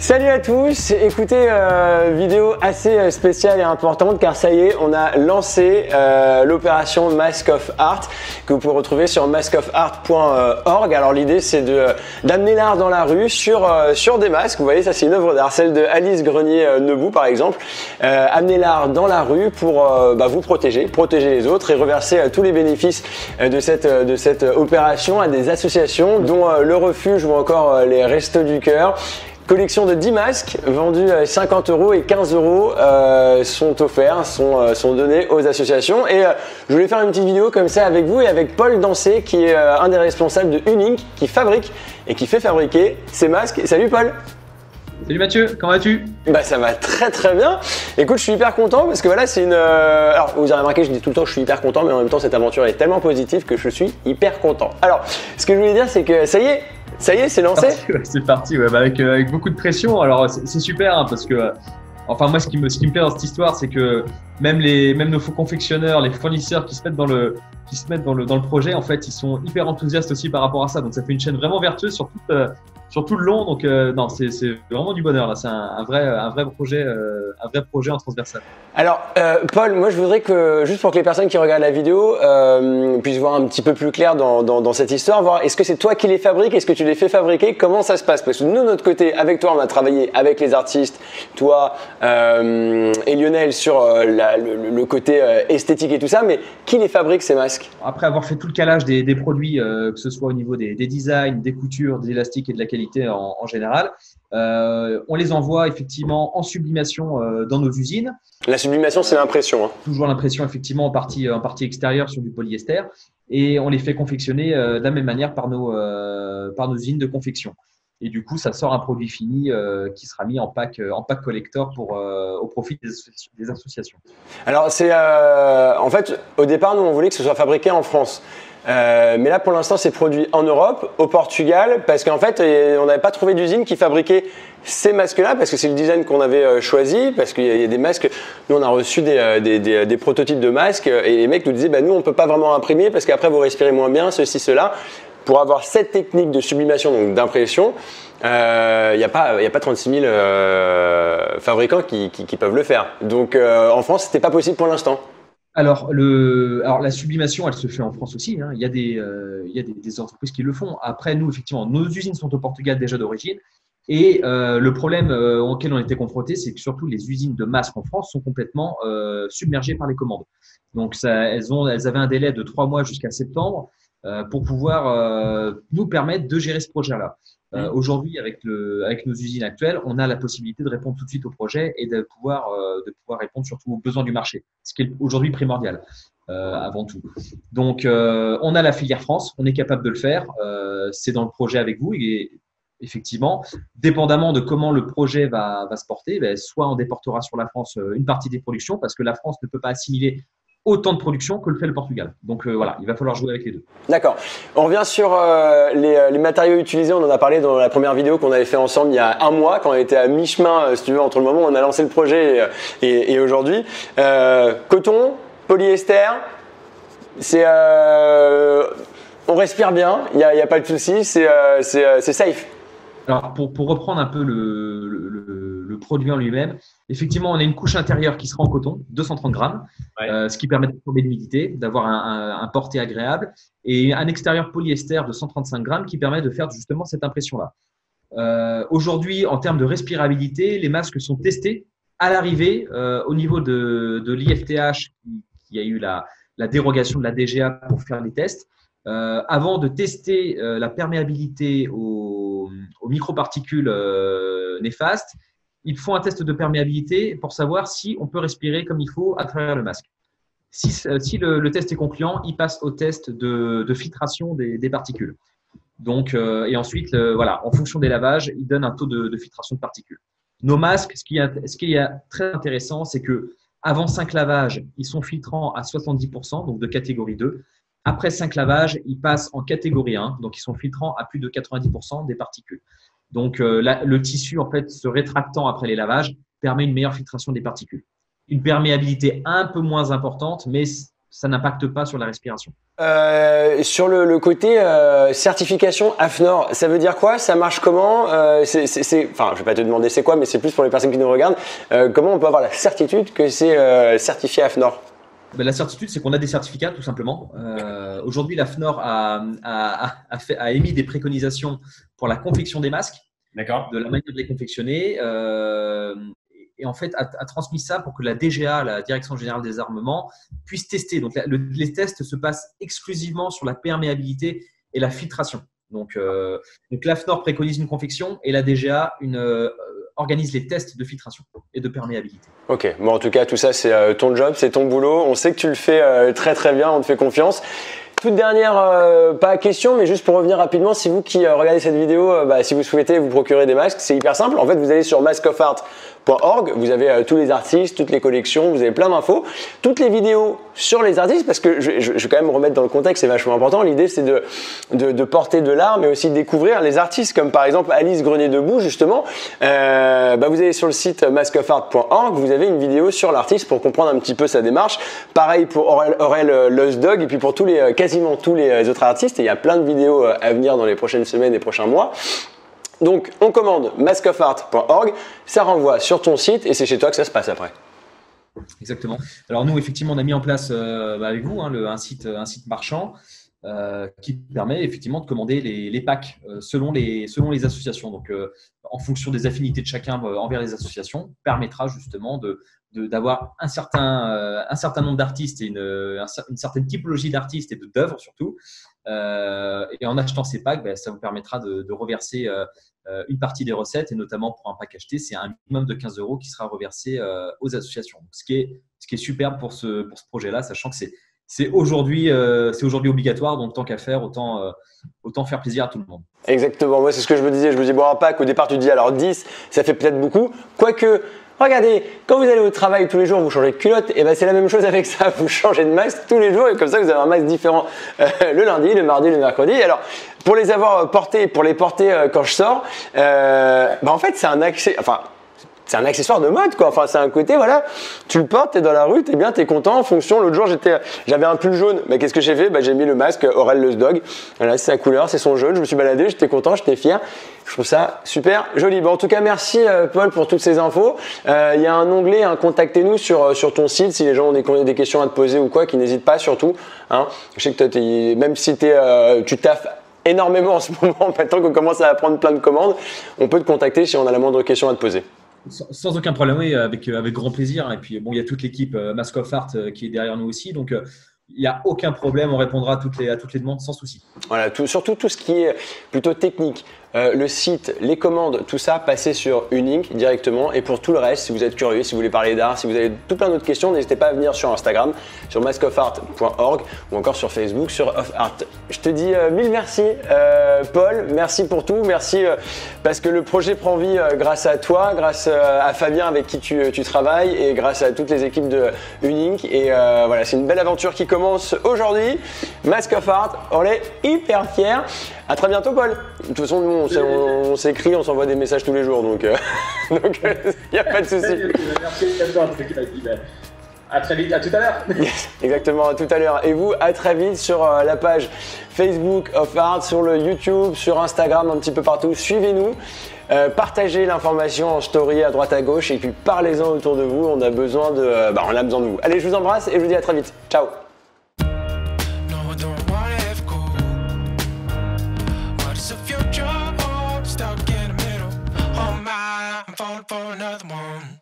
Salut à tous, écoutez, vidéo assez spéciale et importante car ça y est, on a lancé l'opération Mask of Art que vous pouvez retrouver sur maskofart.org. Alors l'idée c'est d'amener l'art dans la rue sur des masques. Vous voyez, ça c'est une œuvre d'art, celle de Alice Grenier-Neubou par exemple. Amener l'art dans la rue pour vous protéger les autres et reverser tous les bénéfices de cette opération à des associations dont le Refuge ou encore les Restos du Cœur. Collection de 10 masques vendus 50 € et 15 € sont offerts, sont donnés aux associations. Et je voulais faire une petite vidéo comme ça avec vous et avec Paul Dancé qui est un des responsables de Unique qui fabrique et qui fait fabriquer ces masques. Salut Paul. Salut Mathieu, comment vas-tu? Ça va très très bien. Écoute, je suis hyper content parce que voilà, c'est une... Alors, vous avez remarqué, je dis tout le temps que je suis hyper content, mais en même temps, cette aventure est tellement positive que je suis hyper content. Alors, ce que je voulais dire, c'est que ça y est, c'est lancé. C'est parti, ouais, avec beaucoup de pression. Alors, c'est super hein, parce que... Enfin, moi, ce qui me plaît dans cette histoire, c'est que même nos faux confectionneurs, les fournisseurs qui se mettent dans le projet, en fait, ils sont hyper enthousiastes aussi par rapport à ça. Donc, ça fait une chaîne vraiment vertueuse sur tout le long. Donc, non, c'est vraiment du bonheur. Là, c'est un vrai projet en transversal. Alors, Paul, moi, je voudrais que, juste pour que les personnes qui regardent la vidéo puissent voir un petit peu plus clair dans cette histoire, voir est-ce que c'est toi qui les fabriques, est-ce que tu les fais fabriquer, comment ça se passe? Parce que nous, de notre côté, avec toi, on a travaillé avec les artistes, toi et Lionel sur le côté esthétique et tout ça, mais qui les fabrique ces masques? Après avoir fait tout le calage des produits, que ce soit au niveau des designs, des coutures, des élastiques et de la qualité en général, on les envoie effectivement en sublimation dans nos usines. La sublimation, c'est l'impression. Hein. Toujours l'impression effectivement en partie extérieure sur du polyester, et on les fait confectionner de la même manière par nos usines de confection. Et du coup, ça sort un produit fini qui sera mis en pack collector au profit des associations. Alors, c'est en fait, au départ, nous, on voulait que ce soit fabriqué en France. Mais là, pour l'instant, c'est produit en Europe, au Portugal, parce qu'en fait, on n'avait pas trouvé d'usine qui fabriquait ces masques-là, parce que c'est le design qu'on avait choisi, parce qu'il y a des masques. Nous, on a reçu des prototypes de masques, et les mecs nous disaient, nous, on peut pas vraiment imprimer, parce qu'après, vous respirez moins bien, ceci, cela. Pour avoir cette technique de sublimation, donc d'impression, il n'y a pas 36 000 fabricants qui peuvent le faire. Donc en France, c'était pas possible pour l'instant. Alors la sublimation, elle se fait en France aussi. Hein. Il y a des entreprises qui le font. Après, nous, effectivement, nos usines sont au Portugal déjà d'origine. Et le problème auquel on était confronté, c'est que surtout les usines de masques en France sont complètement submergées par les commandes. Donc elles avaient un délai de 3 mois jusqu'à septembre. Pour pouvoir nous permettre de gérer ce projet-là. Aujourd'hui, avec nos usines actuelles, on a la possibilité de répondre tout de suite au projet et de pouvoir répondre surtout aux besoins du marché, ce qui est aujourd'hui primordial avant tout. Donc, on a la filière France, on est capable de le faire, c'est dans le projet avec vous et effectivement, dépendamment de comment le projet va se porter, soit on déportera sur la France une partie des productions parce que la France ne peut pas assimiler autant de production que le fait le Portugal. Donc voilà, il va falloir jouer avec les deux. D'accord. On revient sur les matériaux utilisés. On en a parlé dans la première vidéo qu'on avait fait ensemble il y a un mois, quand on était à mi-chemin, si tu veux, entre le moment où on a lancé le projet et aujourd'hui. Coton, polyester, on respire bien, il n'y a pas de souci, c'est safe. Alors, pour reprendre un peu le produit en lui-même, effectivement, on a une couche intérieure qui sera en coton, 230 grammes, ce qui permet de former l'humidité, d'avoir un porté agréable, et un extérieur polyester de 135 grammes qui permet de faire justement cette impression-là. Aujourd'hui, en termes de respirabilité, les masques sont testés à l'arrivée au niveau de l'IFTH, qui a eu la dérogation de la DGA pour faire les tests. Avant de tester la perméabilité aux microparticules néfastes, ils font un test de perméabilité pour savoir si on peut respirer comme il faut à travers le masque. Si le test est concluant, il passe au test de filtration des particules. Donc, et ensuite, voilà, en fonction des lavages, il donne un taux de filtration de particules. Nos masques, ce qui est très intéressant, c'est que avant 5 lavages, ils sont filtrants à 70%, donc de catégorie 2. Après 5 lavages, ils passent en catégorie 1, donc ils sont filtrants à plus de 90% des particules. Donc, le tissu, en fait, se rétractant après les lavages, permet une meilleure filtration des particules. Une perméabilité un peu moins importante, mais ça n'impacte pas sur la respiration. Sur le côté certification AFNOR, ça veut dire quoi? Ça marche comment? Enfin, je vais pas te demander c'est quoi, mais c'est plus pour les personnes qui nous regardent. Comment on peut avoir la certitude que c'est certifié AFNOR? La certitude, c'est qu'on a des certificats, tout simplement. Aujourd'hui, l'AFNOR a émis des préconisations pour la confection des masques, de la manière de les confectionner, et en fait, a transmis ça pour que la DGA, la Direction Générale des Armements, puisse tester. Donc, les tests se passent exclusivement sur la perméabilité et la filtration. Donc l'AFNOR préconise une confection et la DGA organise les tests de filtration et de perméabilité. Ok, bon en tout cas tout ça c'est ton job, c'est ton boulot, on sait que tu le fais très très bien, on te fait confiance. Toute dernière, pas question, mais juste pour revenir rapidement, si vous qui regardez cette vidéo, si vous souhaitez vous procurer des masques, c'est hyper simple. En fait, vous allez sur maskofart.org, vous avez tous les artistes, toutes les collections, vous avez plein d'infos, toutes les vidéos sur les artistes, parce que je vais quand même remettre dans le contexte, c'est vachement important. L'idée, c'est de porter de l'art, mais aussi de découvrir les artistes, comme par exemple Alice Grenier-Debout, justement. Vous allez sur le site maskofart.org, vous avez une vidéo sur l'artiste pour comprendre un petit peu sa démarche. Pareil pour Aurel Lostdog, et puis pour quasiment tous les autres artistes, et il y a plein de vidéos à venir dans les prochaines semaines et prochains mois. Donc on commande maskofart.org, ça renvoie sur ton site et c'est chez toi que ça se passe après. Exactement. Alors nous, effectivement, on a mis en place avec vous un site marchand qui permet effectivement de commander les packs selon les associations. Donc en fonction des affinités de chacun envers les associations, permettra justement d'avoir un certain nombre d'artistes et une certaine typologie d'artistes et d'œuvres surtout. Et en achetant ces packs, ça vous permettra de reverser une partie des recettes, et notamment pour un pack acheté, c'est un minimum de 15 € qui sera reversé aux associations. Donc, ce qui est superbe pour ce projet-là, sachant que c'est aujourd'hui obligatoire, donc tant qu'à faire, autant faire plaisir à tout le monde. Exactement, moi c'est ce que je me disais. Je me dis, bon, un pack, au départ tu dis alors 10, ça fait peut-être beaucoup. Quoique, regardez, quand vous allez au travail tous les jours, vous changez de culotte, et c'est la même chose avec ça. Vous changez de masque tous les jours, et comme ça vous avez un masque différent le lundi, le mardi, le mercredi. Alors, pour les avoir portés, pour les porter quand je sors, en fait c'est un c'est un accessoire de mode, quoi. Enfin, c'est un côté, voilà, tu le portes, t'es dans la rue, t'es content en fonction. L'autre jour, j'avais un pull jaune. Qu'est-ce que j'ai fait? J'ai mis le masque Aurel Lostdog. Voilà, c'est sa couleur, c'est son jaune. Je me suis baladé, j'étais content, j'étais fier. Je trouve ça super joli. En tout cas, merci Paul pour toutes ces infos. Il y a un onglet, contactez-nous sur ton site si les gens ont des questions à te poser ou quoi, qui n'hésitent pas surtout. Hein. Je sais que toi, même si tu taffes énormément en ce moment, maintenant qu'on commence à prendre plein de commandes, on peut te contacter si on a la moindre question à te poser. Sans aucun problème, oui, avec grand plaisir. Et puis, il y a toute l'équipe Mask of Art qui est derrière nous aussi. Donc, il n'y a aucun problème. On répondra à toutes les demandes sans souci. Voilà, surtout tout ce qui est plutôt technique. Le site, les commandes, tout ça, passez sur Unink directement. Et pour tout le reste, si vous êtes curieux, si vous voulez parler d'art, si vous avez tout plein d'autres questions, n'hésitez pas à venir sur Instagram, sur maskofart.org ou encore sur Facebook, sur OffArt. Je te dis mille merci Paul, merci pour tout, merci parce que le projet prend vie grâce à toi, grâce à Fabien avec qui tu travailles et grâce à toutes les équipes de Unink. Et voilà, c'est une belle aventure qui commence aujourd'hui. Mask of Art, on est hyper fiers. À très bientôt Paul. De toute façon, nous, on s'écrit, on s'envoie des messages tous les jours, donc il n'y a pas de souci. Merci à toi. À très vite, à tout à l'heure. Yes, exactement, à tout à l'heure. Et vous, à très vite sur la page Facebook of Art, sur le YouTube, sur Instagram, un petit peu partout. Suivez-nous, partagez l'information en story à droite à gauche et puis parlez-en autour de vous. On a besoin de vous. Allez, je vous embrasse et je vous dis à très vite. Ciao. For another one.